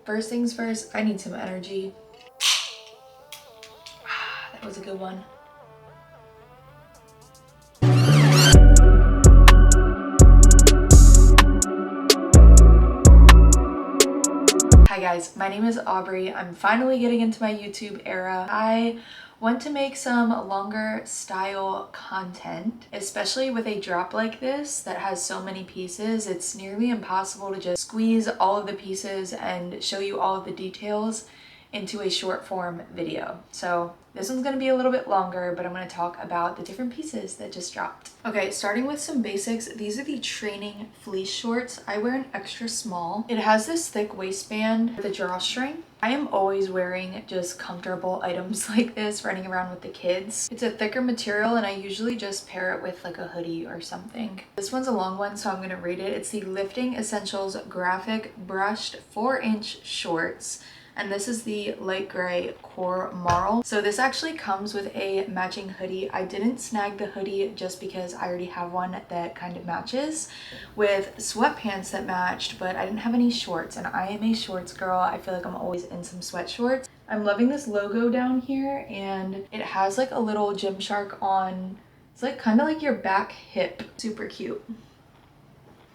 First things first, I need some energy. That was a good one. Hi guys, my name is Aubrey. I'm finally getting into my YouTube era. I want to make some longer style content, especially with a drop like this that has so many pieces. It's nearly impossible to just squeeze all of the pieces and show you all of the details into a short form video. So this one's gonna be a little bit longer, but I'm gonna talk about the different pieces that just dropped. Okay, starting with some basics. These are the training fleece shorts. I wear an extra small. It has this thick waistband with a drawstring. I am always wearing just comfortable items like this running around with the kids. It's a thicker material and I usually just pair it with like a hoodie or something. This one's a long one, so I'm gonna read it. It's the Lifting Essentials Graphic Brushed 4-inch Shorts. And this is the light gray core marl. So this actually comes with a matching hoodie. I didn't snag the hoodie just because I already have one that kind of matches with sweatpants that matched, but I didn't have any shorts and I am a shorts girl. I feel like I'm always in some sweat shorts. I'm loving this logo down here and it has like a little Gymshark on. It's like kind of like your back hip. Super cute.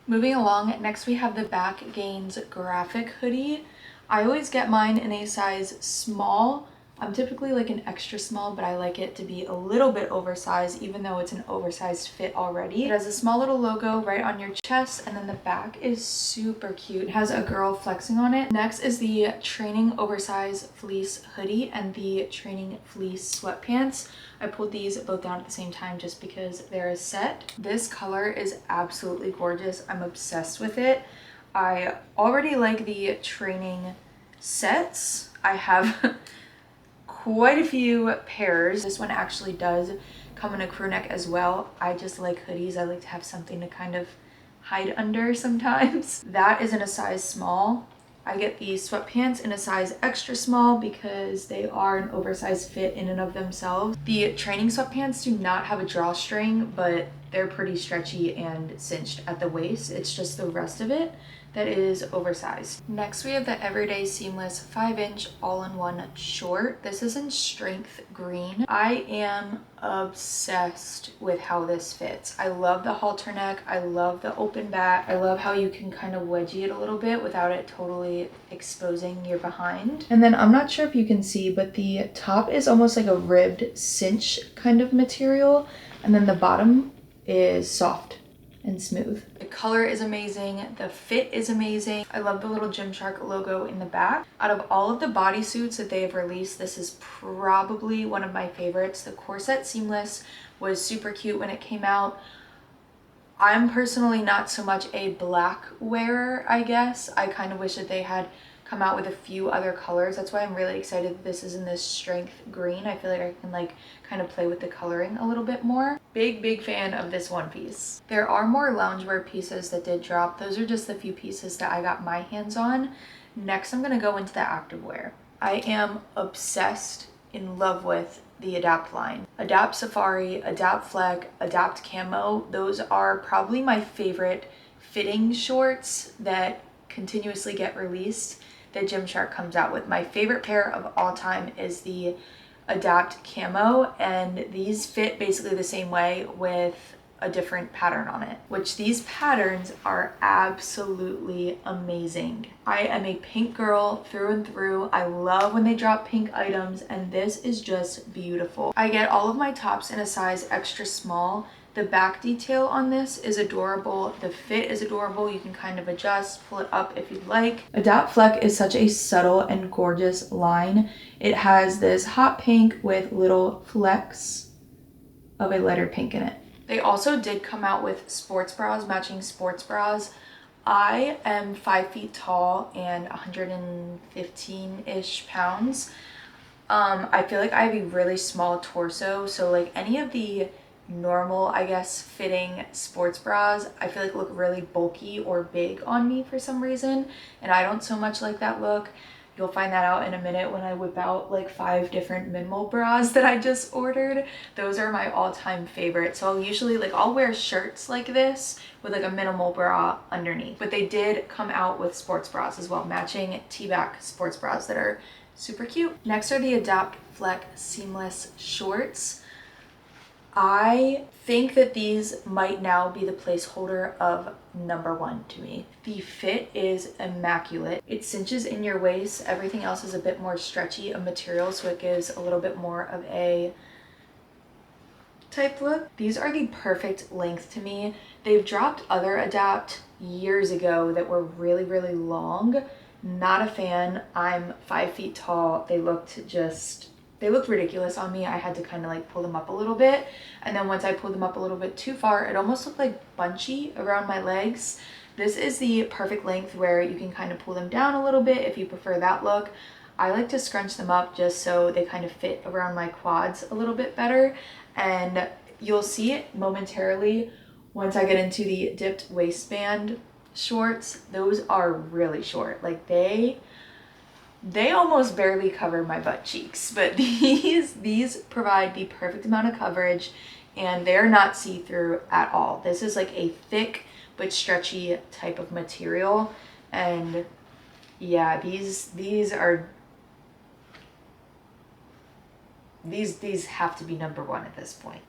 Moving along, next we have the Back Gains graphic hoodie. I always get mine in a size small. I'm typically like an extra small, but I like it to be a little bit oversized, even though it's an oversized fit already. It has a small little logo right on your chest, and then the back is super cute. It has a girl flexing on it. Next is the Training Oversized Fleece hoodie and the Training Fleece sweatpants. I pulled these both down at the same time just because they're a set. This color is absolutely gorgeous. I'm obsessed with it. I already like the training sets. I have quite a few pairs. This one actually does come in a crew neck as well. I just like hoodies. I like to have something to kind of hide under sometimes. That is in a size small. I get the sweatpants in a size extra small because they are an oversized fit in and of themselves. The training sweatpants do not have a drawstring, but they're pretty stretchy and cinched at the waist. It's just the rest of it that is oversized. Next we have the Everyday Seamless 5-inch all-in-one short. This is in strength green. I am obsessed with how this fits. I love the halter neck. I love the open back. I love how you can kind of wedgie it a little bit without it totally exposing your behind. And then I'm not sure if you can see, but the top is almost like a ribbed cinch kind of material. And then the bottom is soft and smooth. The color is amazing. The fit is amazing. I love the little Gymshark logo in the back. Out of all of the bodysuits that they have released, this is probably one of my favorites. The corset seamless was super cute when it came out. I'm personally not so much a black wearer, I guess. I kind of wish that they had come out with a few other colors. That's why I'm really excited that this is in this strength green. I feel like I can like kind of play with the coloring a little bit more. Big fan of this one piece. There are more loungewear pieces that did drop. Those are just the few pieces that I got my hands on. Next, I'm gonna go into the activewear. I am obsessed, in love with the Adapt line. Adapt Safari, Adapt Fleck, Adapt Camo. Those are probably my favorite fitting shorts that continuously get released that Gymshark comes out with. My favorite pair of all time is the Adapt Camo, and these fit basically the same way with a different pattern on it, which these patterns are absolutely amazing. I am a pink girl through and through. I love when they drop pink items, and this is just beautiful. I get all of my tops in a size extra small. The back detail on this is adorable. The fit is adorable. You can kind of adjust, pull it up if you'd like. Adapt Fleck is such a subtle and gorgeous line. It has this hot pink with little flecks of a lighter pink in it. They also did come out with sports bras, matching sports bras. I am 5 feet tall and 115-ish pounds. I feel like I have a really small torso, so like any of the normal, I guess, fitting sports bras I feel like look really bulky or big on me for some reason, and I don't so much like that look. You'll find that out in a minute when I whip out like 5 different minimal bras that I just ordered. Those are my all-time favorite. So I'll usually I'll wear shirts like this with like a minimal bra underneath. But they did come out with sports bras as well, matching T-back sports bras that are super cute. Next are the Adapt Flex Seamless Shorts. I think that these might now be the placeholder of #1 to me. The fit is immaculate. It cinches in your waist. Everything else is a bit more stretchy of material, so it gives a little bit more of a type look. These are the perfect length to me. They've dropped other Adapt years ago that were really, really long. Not a fan. I'm 5 feet tall. They looked ridiculous on me. I had to kind of like pull them up a little bit. And then once I pulled them up a little bit too far, it almost looked like bunchy around my legs. This is the perfect length where you can kind of pull them down a little bit if you prefer that look. I like to scrunch them up just so they kind of fit around my quads a little bit better. And you'll see it momentarily once I get into the dipped waistband shorts. Those are really short. Like they almost barely cover my butt cheeks, but these provide the perfect amount of coverage and they're not see-through at all. This is like a thick but stretchy type of material. And yeah, these have to be #1 at this point.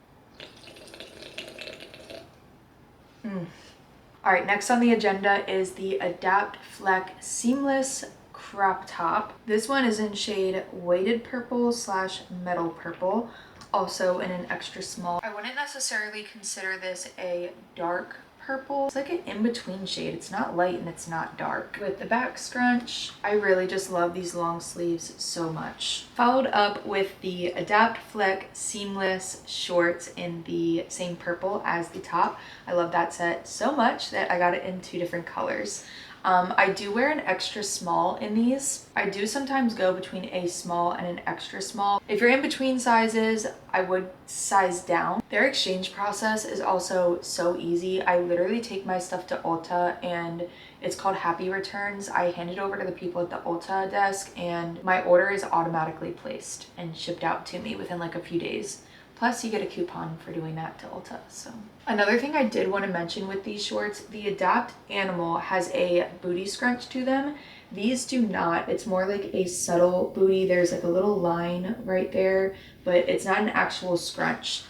All right, next on the agenda is the Adapt Flex Seamless Crop Top. This one is in shade weighted purple / metal purple, also in an extra small. I wouldn't necessarily consider this a dark purple. It's like an in-between shade. It's not light and it's not dark. With the back scrunch, I really just love these long sleeves so much. Followed up with the Adapt Flex Seamless Shorts in the same purple as the top. I love that set so much that I got it in 2 different colors. I do wear an extra small in these. I do sometimes go between a small and an extra small. If you're in between sizes, I would size down. Their exchange process is also so easy. I literally take my stuff to Ulta and it's called Happy Returns. I hand it over to the people at the Ulta desk and my order is automatically placed and shipped out to me within like a few days. Plus you get a coupon for doing that to Ulta. So another thing I did want to mention with these shorts, the Adapt Animal has a booty scrunch to them. These do not. It's more like a subtle booty. There's like a little line right there, but it's not an actual scrunch.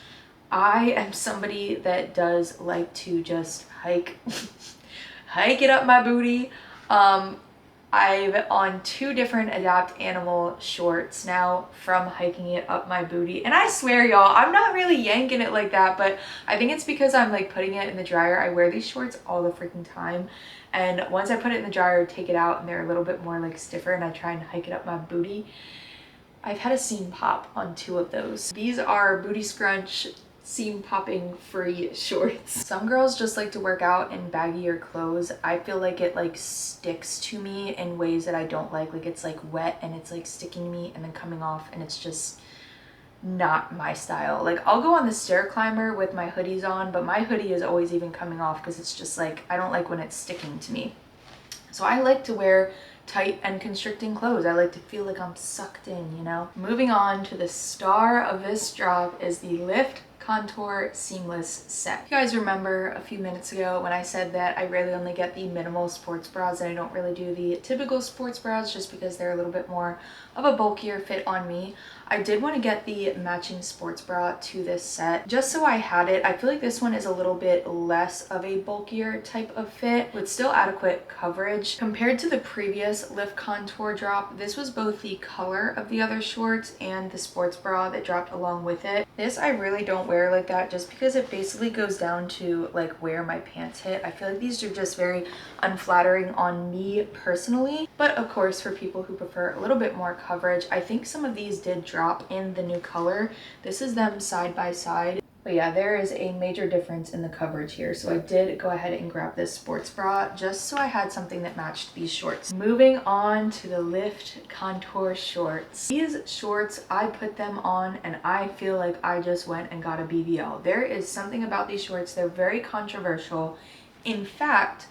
I am somebody that does like to just hike it up my booty. I've on 2 different Adapt Animal shorts now from hiking it up my booty. And I swear y'all, I'm not really yanking it like that, but I think it's because I'm like putting it in the dryer. I wear these shorts all the freaking time. And once I put it in the dryer, take it out and they're a little bit more like stiffer and I try and hike it up my booty. I've had a seam pop on 2 of those. These are booty scrunch seam popping free shorts. Some girls just like to work out in baggier clothes. I feel like it like sticks to me in ways that I don't like. Like it's like wet and it's like sticking me and then coming off and it's just not my style. Like I'll go on the stair climber with my hoodies on, but my hoodie is always even coming off because it's just like, I don't like when it's sticking to me. So I like to wear tight and constricting clothes. I like to feel like I'm sucked in, you know? Moving on to the star of this drop is the Lift Contour Seamless Set. You guys remember a few minutes ago when I said that I really only get the minimal sports bras and I don't really do the typical sports bras just because they're a little bit more of a bulkier fit on me. I did want to get the matching sports bra to this set just so I had it. I feel like this one is a little bit less of a bulkier type of fit with still adequate coverage. Compared to the previous Lift Contour drop, this was both the color of the other shorts and the sports bra that dropped along with it. This I really don't wear like that just because it basically goes down to like where my pants hit. I feel like these are just very unflattering on me personally, but of course for people who prefer a little bit more coverage, I think some of these did drop in the new color. This is them side by side. But yeah, there is a major difference in the coverage here. So I did go ahead and grab this sports bra just so I had something that matched these shorts. Moving on to the Lift Contour shorts. These shorts, I put them on and I feel like I just went and got a BBL. There is something about these shorts. They're very controversial. In fact,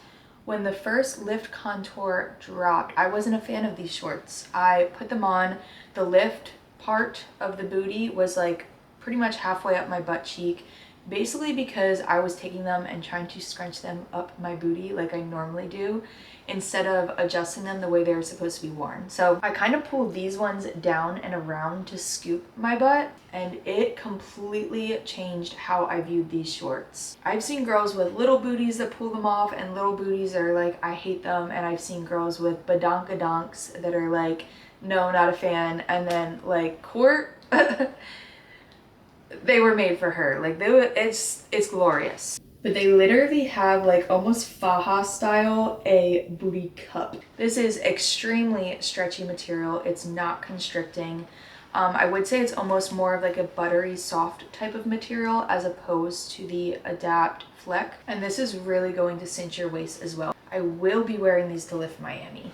When the first lift contour dropped, I wasn't a fan of these shorts. I put them on. The lift part of the booty was like pretty much halfway up my butt cheek, basically because I was taking them and trying to scrunch them up my booty like I normally do, instead of adjusting them the way they're supposed to be worn. So I kind of pulled these ones down and around to scoop my butt, and it completely changed how I viewed these shorts. I've seen girls with little booties that pull them off, and little booties are like, I hate them. And I've seen girls with badonkadonks that are like, no, not a fan. And then like Court, they were made for her. Like it's glorious. But they literally have like almost faja style a booty cup. This is extremely stretchy material. It's not constricting. I would say it's almost more of like a buttery soft type of material as opposed to the Adapt Fleck. And this is really going to cinch your waist as well. I will be wearing these to Lift Miami.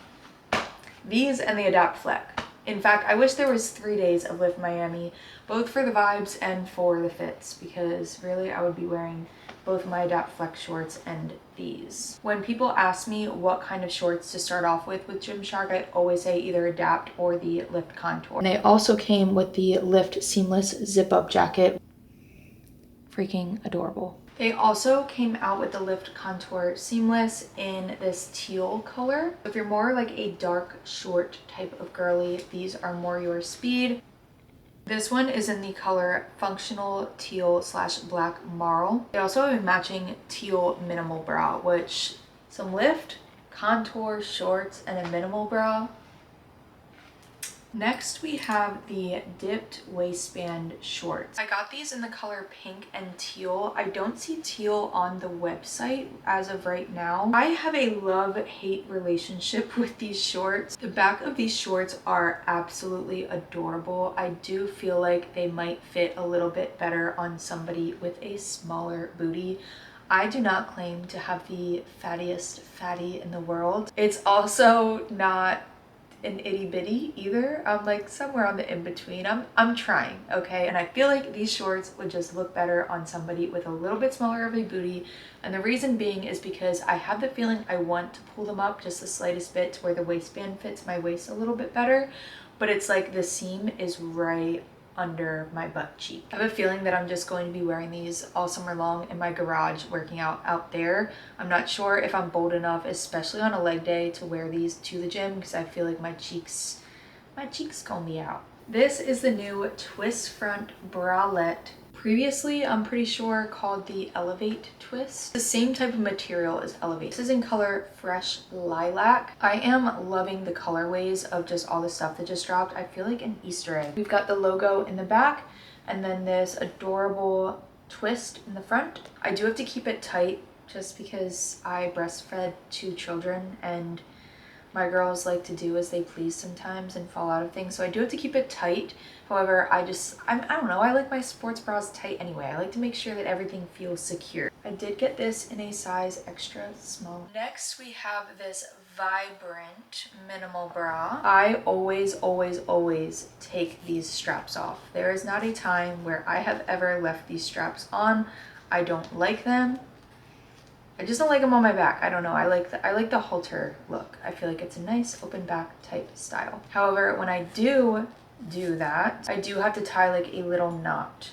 These and the Adapt Fleck. In fact, I wish there was 3 days of Lift Miami, both for the vibes and for the fits, because really I would be wearing both my Adapt Flex shorts and these. When people ask me what kind of shorts to start off with Gymshark, I always say either Adapt or the Lift Contour. And they also came with the Lift Seamless Zip-Up Jacket. Freaking adorable. They also came out with the Lift Contour Seamless in this teal color. If you're more like a dark, short type of girly, these are more your speed. This one is in the color Functional Teal / Black Marl. They also have a matching teal minimal bra, which some Lift Contour shorts and a minimal bra. Next, we have the dipped waistband shorts. I got these in the color pink and teal. I don't see teal on the website as of right now. I have a love-hate relationship with these shorts. The back of these shorts are absolutely adorable. I do feel like they might fit a little bit better on somebody with a smaller booty. I do not claim to have the fattiest fatty in the world. It's also not an itty bitty either. I'm like somewhere on the in-between. I'm trying, okay? And I feel like these shorts would just look better on somebody with a little bit smaller of a booty. And the reason being is because I have the feeling I want to pull them up just the slightest bit to where the waistband fits my waist a little bit better, but it's like the seam is right under my butt cheek. I have a feeling that I'm just going to be wearing these all summer long in my garage working out there. I'm not sure if I'm bold enough, especially on a leg day, to wear these to the gym because I feel like my cheeks call me out. This is the new twist front bralette. Previously, I'm pretty sure called the Elevate Twist. The same type of material as Elevate. This is in color Fresh Lilac. I am loving the colorways of just all the stuff that just dropped. I feel like an Easter egg. We've got the logo in the back and then this adorable twist in the front. I do have to keep it tight just because I breastfed 2 children and my girls like to do as they please sometimes and fall out of things, so I do have to keep it tight. However, I don't know, I like my sports bras tight anyway. I like to make sure that everything feels secure. I did get this in a size extra small. Next, we have this Vibrant minimal bra. I always take these straps off. There is not a time where I have ever left these straps on. I don't like them. I just don't like them on my back. I don't know. I like the halter look. I feel like it's a nice open back type style. However, when I do that, I do have to tie like a little knot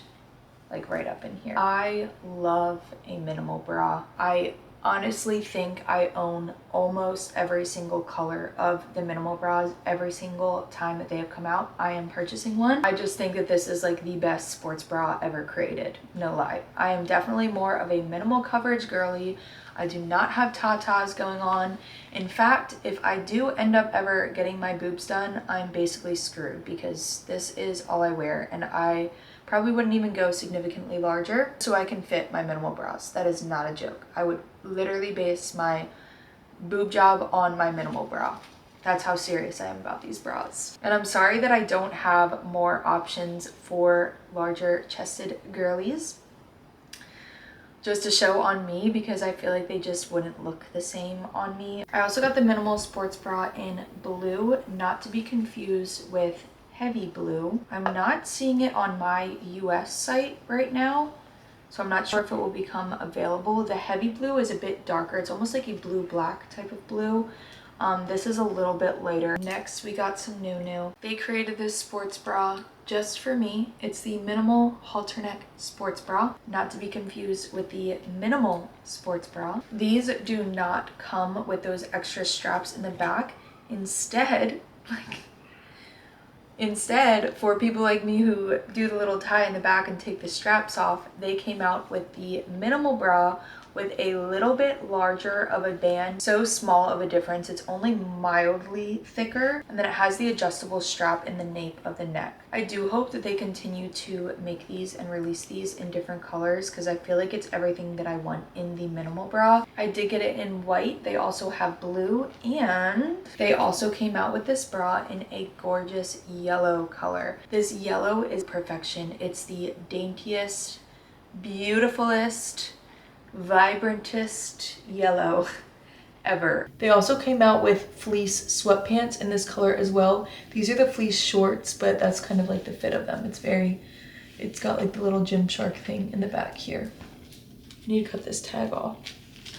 like right up in here. I love a minimal bra. I honestly think I own almost every single color of the minimal bras. Every single time that they have come out, I am purchasing one. I just think that this is like the best sports bra ever created. No lie. I am definitely more of a minimal coverage girly. I do not have tatas going on. In fact, if I do end up ever getting my boobs done, I'm basically screwed because this is all I wear, and I probably wouldn't even go significantly larger so I can fit my minimal bras. That is not a joke. I would literally base my boob job on my minimal bra. That's how serious I am about these bras. And I'm sorry that I don't have more options for larger chested girlies just to show on me because I feel like they just wouldn't look the same on me. I also got the minimal sports bra in blue, not to be confused with heavy blue. I'm not seeing it on my US site right now, so I'm not sure if it will become available. The heavy blue is a bit darker. It's almost like a blue-black type of blue. This is a little bit lighter. Next, we got some new. They created this sports bra just for me. It's the minimal halter neck sports bra, not to be confused with the minimal sports bra. These do not come with those extra straps in the back. Instead, for people like me who do the little tie in the back and take the straps off, they came out with the minimal bra with a little bit larger of a band. So small of a difference. It's only mildly thicker, and then it has the adjustable strap in the nape of the neck. I do hope that they continue to make these and release these in different colors, because I feel like it's everything that I want in the minimal bra. I did get it in white. They also have blue, and they also came out with this bra in a gorgeous yellow color. This yellow is perfection. It's the daintiest, beautifulest, vibrantest yellow ever. They also came out with fleece sweatpants in this color as well. These are the fleece shorts, but that's kind of like the fit of them. It's got like the little Gymshark thing in the back here. I need to cut this tag off.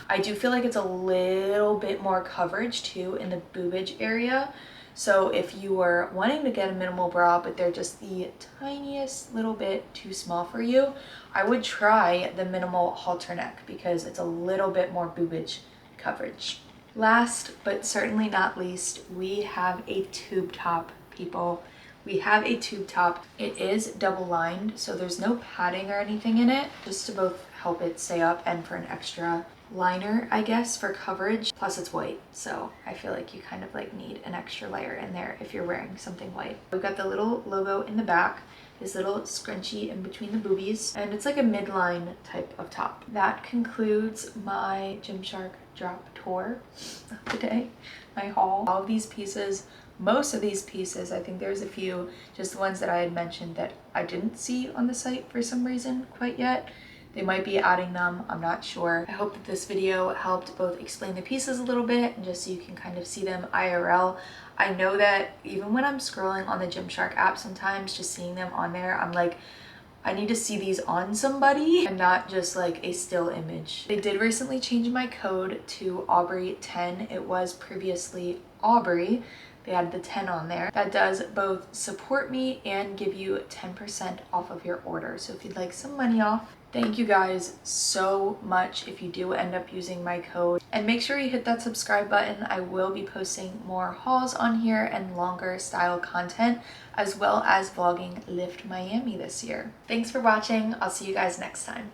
I do feel like it's a little bit more coverage too in the boobage area. So if you were wanting to get a minimal bra, but they're just the tiniest little bit too small for you, I would try the minimal halter neck because it's a little bit more boobage coverage. Last, but certainly not least, we have a tube top, people. We have a tube top. It is double lined, so there's no padding or anything in it, just to both help it stay up and for an extra liner, I guess, for coverage. Plus it's white, so I feel like you kind of like need an extra layer in there if you're wearing something white. We've got the little logo in the back, this little scrunchie in between the boobies, and it's like a midline type of top. That concludes my Gymshark drop tour of the day, my haul. All of these pieces, most of these pieces, I think there's a few, just the ones that I had mentioned that I didn't see on the site for some reason quite yet. They might be adding them, I'm not sure. I hope that this video helped both explain the pieces a little bit and just so you can kind of see them IRL. I know that even when I'm scrolling on the Gymshark app sometimes, just seeing them on there, I'm like, I need to see these on somebody and not just like a still image. They did recently change my code to Aubrey10. It was previously Aubrey. They added the 10 on there. That does both support me and give you 10% off of your order. So if you'd like some money off, thank you guys so much if you do end up using my code. And make sure you hit that subscribe button. I will be posting more hauls on here and longer style content, as well as vlogging Lift Miami this year. Thanks for watching. I'll see you guys next time.